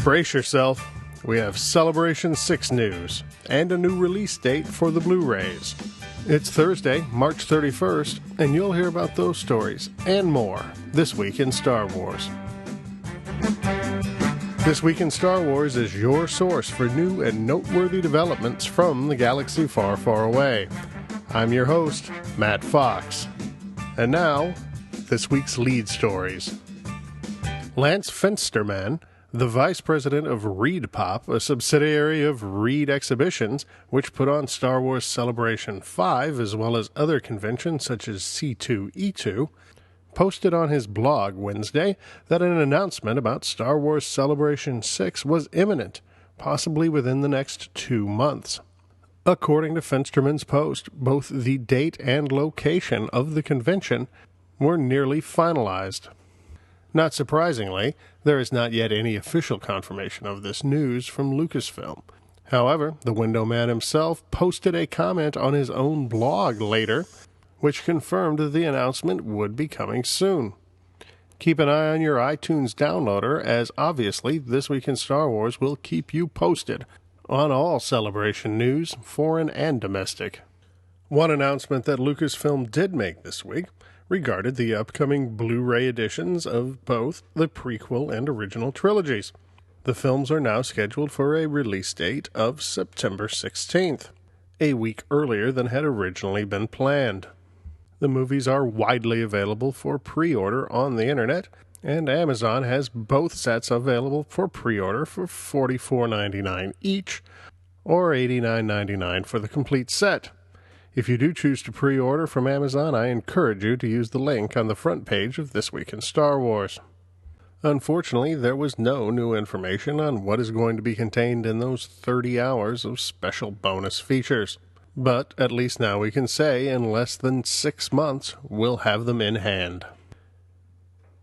Brace yourself. We have Celebration 6 news and a new release date for the Blu-rays. It's Thursday, March 31st, and you'll hear about those stories and more this week in Star Wars. This Week in Star Wars is your source for new and noteworthy developments from the galaxy far, far away. I'm your host, Matt Fox. And now, this week's lead stories. Lance Fensterman, the vice president of ReedPop, a subsidiary of Reed Exhibitions, which put on Star Wars Celebration 5 as well as other conventions such as C2E2, posted on his blog Wednesday that an announcement about Star Wars Celebration 6 was imminent, possibly within the next 2 months. According to Fensterman's post, both the date and location of the convention were nearly finalized. Not surprisingly, there is not yet any official confirmation of this news from Lucasfilm. However, the window man himself posted a comment on his own blog later, which confirmed that the announcement would be coming soon. Keep an eye on your iTunes downloader, as obviously This Week in Star Wars will keep you posted on all Celebration news, foreign and domestic. One announcement that Lucasfilm did make this week regarded the upcoming Blu-ray editions of both the prequel and original trilogies. The films are now scheduled for a release date of September 16th, a week earlier than had originally been planned. The movies are widely available for pre-order on the internet, and Amazon has both sets available for pre-order for $44.99 each, or $89.99 for the complete set. If you do choose to pre-order from Amazon, I encourage you to use the link on the front page of This Week in Star Wars. Unfortunately, there was no new information on what is going to be contained in those 30 hours of special bonus features. But at least now we can say in less than 6 months we'll have them in hand.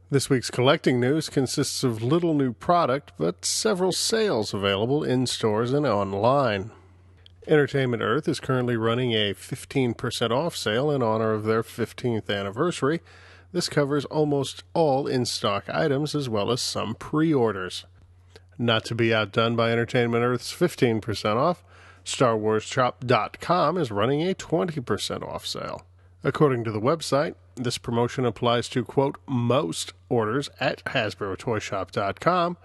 This week's collecting news consists of little new product, but several sales available in stores and online. Entertainment Earth is currently running a 15% off sale in honor of their 15th anniversary. This covers almost all in-stock items as well as some pre-orders. Not to be outdone by Entertainment Earth's 15% off, StarWarsShop.com is running a 20% off sale. According to the website, this promotion applies to, quote, most orders at HasbroToyShop.com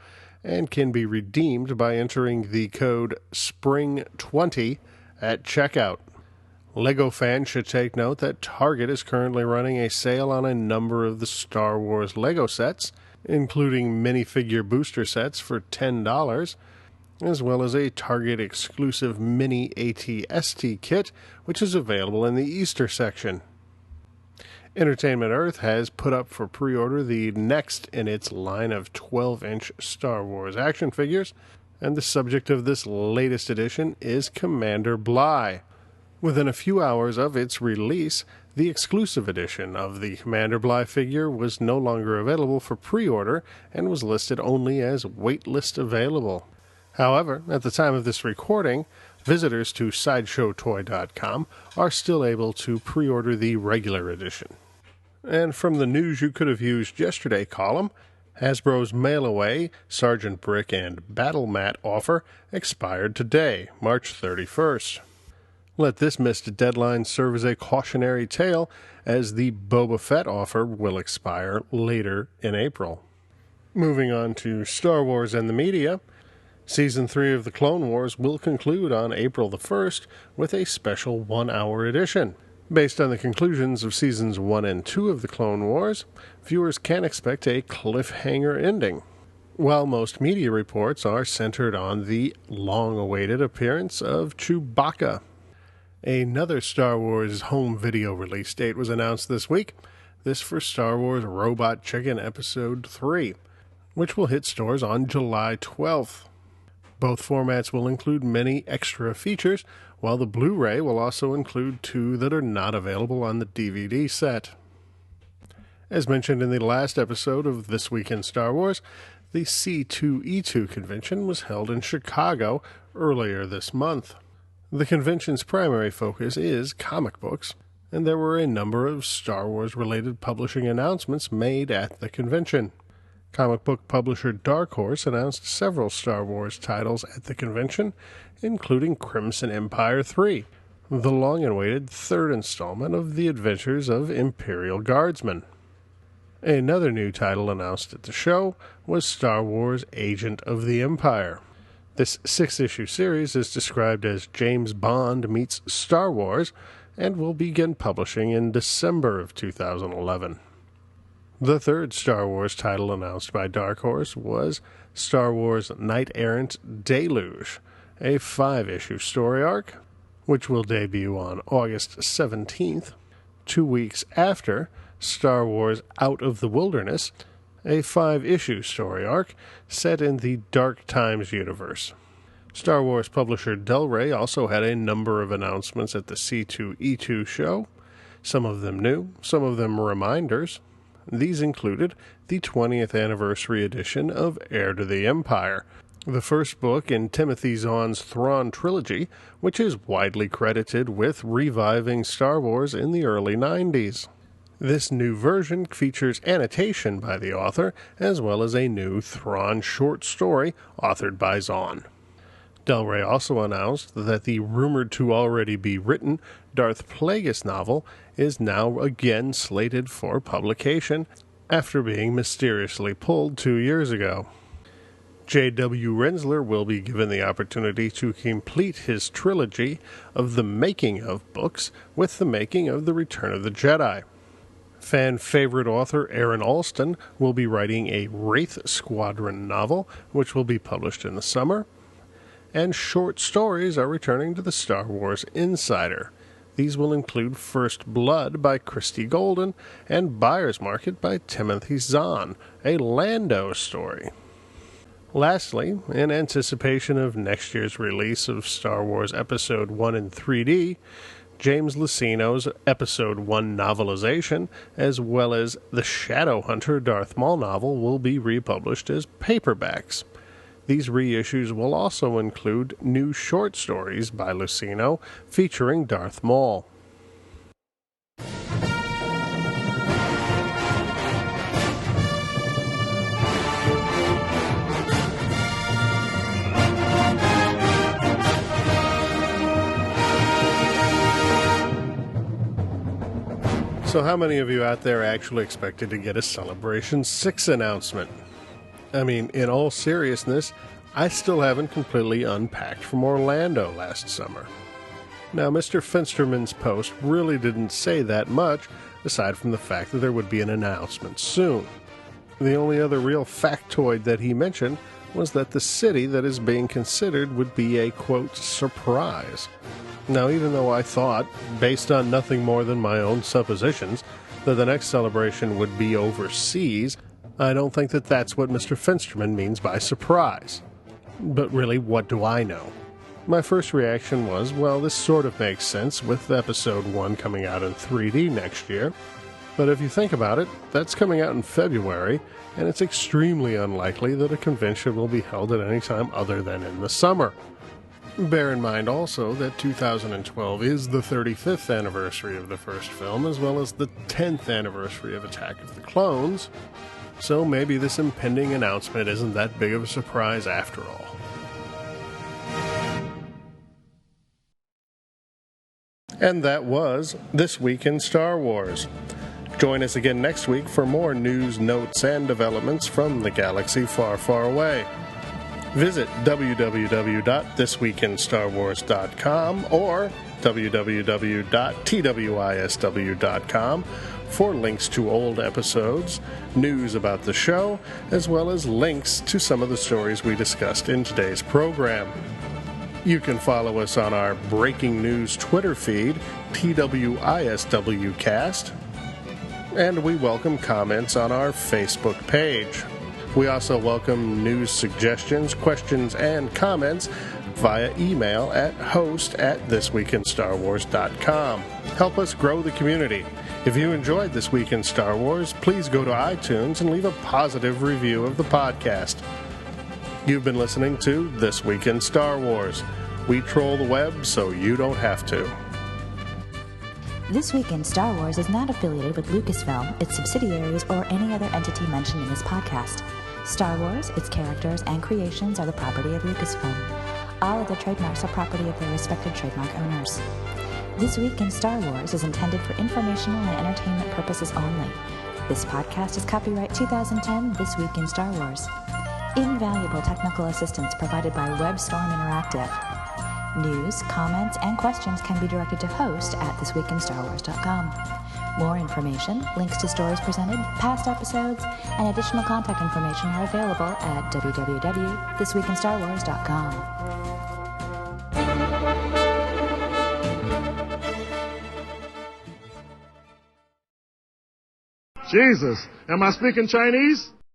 and can be redeemed by entering the code SPRING20 at checkout. LEGO fans should take note that Target is currently running a sale on a number of the Star Wars LEGO sets, including minifigure booster sets for $10, as well as a Target-exclusive mini AT-ST kit, which is available in the Easter section. Entertainment Earth has put up for pre-order the next in its line of 12-inch Star Wars action figures, and the subject of this latest edition is Commander Bly. Within a few hours of its release, the exclusive edition of the Commander Bly figure was no longer available for pre-order and was listed only as waitlist available. However, at the time of this recording, visitors to SideshowToy.com are still able to pre-order the regular edition. And from the news you could have used yesterday column, Hasbro's mail-away Sergeant Brick and Battle Mat offer expired today, March 31st. Let this missed deadline serve as a cautionary tale, as the Boba Fett offer will expire later in April. Moving on to Star Wars and the media, Season 3 of The Clone Wars will conclude on April the 1st with a special 1-hour edition. Based on the conclusions of Seasons 1 and 2 of The Clone Wars, viewers can expect a cliffhanger ending. While most media reports are centered on the long-awaited appearance of Chewbacca. Another Star Wars home video release date was announced this week, this for Star Wars Robot Chicken Episode 3, which will hit stores on July 12th. Both formats will include many extra features, while the Blu-ray will also include 2 that are not available on the DVD set. As mentioned in the last episode of This Week in Star Wars, the C2E2 convention was held in Chicago earlier this month. The convention's primary focus is comic books, and there were a number of Star Wars-related publishing announcements made at the convention. Comic book publisher Dark Horse announced several Star Wars titles at the convention, including Crimson Empire 3, the long-awaited third installment of the adventures of Imperial Guardsmen. Another new title announced at the show was Star Wars Agent of the Empire. This 6-issue series is described as James Bond meets Star Wars and will begin publishing in December of 2011. The third Star Wars title announced by Dark Horse was Star Wars Knight Errant Deluge, a 5-issue story arc, which will debut on August 17th, 2 weeks after Star Wars Out of the Wilderness, a 5-issue story arc set in the Dark Times universe. Star Wars publisher Del Rey also had a number of announcements at the C2E2 show, some of them new, some of them reminders. These included the 20th anniversary edition of Heir to the Empire, the first book in Timothy Zahn's Thrawn trilogy, which is widely credited with reviving Star Wars in the early 90s. This new version features annotation by the author, as well as a new Thrawn short story authored by Zahn. Del Rey also announced that the rumored-to-already-be-written Darth Plagueis novel is now again slated for publication after being mysteriously pulled 2 years ago. J.W. Rensler will be given the opportunity to complete his trilogy of the making of books with the making of The Return of the Jedi. Fan-favorite author Aaron Alston will be writing a Wraith Squadron novel, which will be published in the summer. And short stories are returning to the Star Wars Insider. These will include First Blood by Christy Golden and Buyer's Market by Timothy Zahn, a Lando story. Lastly, in anticipation of next year's release of Star Wars Episode 1 in 3D, James Luceno's Episode 1 novelization, as well as the Shadowhunter Darth Maul novel, will be republished as paperbacks. These reissues will also include new short stories by Luceno featuring Darth Maul. So how many of you out there actually expected to get a Celebration 6 announcement? I mean, in all seriousness, I still haven't completely unpacked from Orlando last summer. Now, Mr. Finsterman's post really didn't say that much, aside from the fact that there would be an announcement soon. The only other real factoid that he mentioned was that the city that is being considered would be a, quote, surprise. Now, even though I thought, based on nothing more than my own suppositions, that the next celebration would be overseas, I don't think that that's what Mr. Finsterman means by surprise. But really, what do I know? My first reaction was, well, this sort of makes sense with Episode 1 coming out in 3D next year. But if you think about it, that's coming out in February, and it's extremely unlikely that a convention will be held at any time other than in the summer. Bear in mind also that 2012 is the 35th anniversary of the first film, as well as the 10th anniversary of Attack of the Clones, so maybe this impending announcement isn't that big of a surprise after all. And that was This Week in Star Wars. Join us again next week for more news, notes, and developments from the galaxy far, far away. Visit www.thisweekinstarwars.com or www.twisw.com for links to old episodes, news about the show, as well as links to some of the stories we discussed in today's program. You can follow us on our breaking news Twitter feed, TWISWcast, and we welcome comments on our Facebook page. We also welcome news suggestions, questions, and comments via email at host@thisweekinstarwars.com. Help us grow the community. If you enjoyed This Week in Star Wars, please go to iTunes and leave a positive review of the podcast. You've been listening to This Week in Star Wars. We troll the web so you don't have to. This Week in Star Wars is not affiliated with Lucasfilm, its subsidiaries, or any other entity mentioned in this podcast. Star Wars, its characters, and creations are the property of Lucasfilm. All other trademarks are property of their respective trademark owners. This Week in Star Wars is intended for informational and entertainment purposes only. This podcast is copyright 2010 This Week in Star Wars. Invaluable technical assistance provided by WebStorm Interactive. News, comments, and questions can be directed to host at thisweekinstarwars.com. More information, links to stories presented, past episodes, and additional contact information are available at www.thisweekinstarwars.com. Jesus, am I speaking Chinese?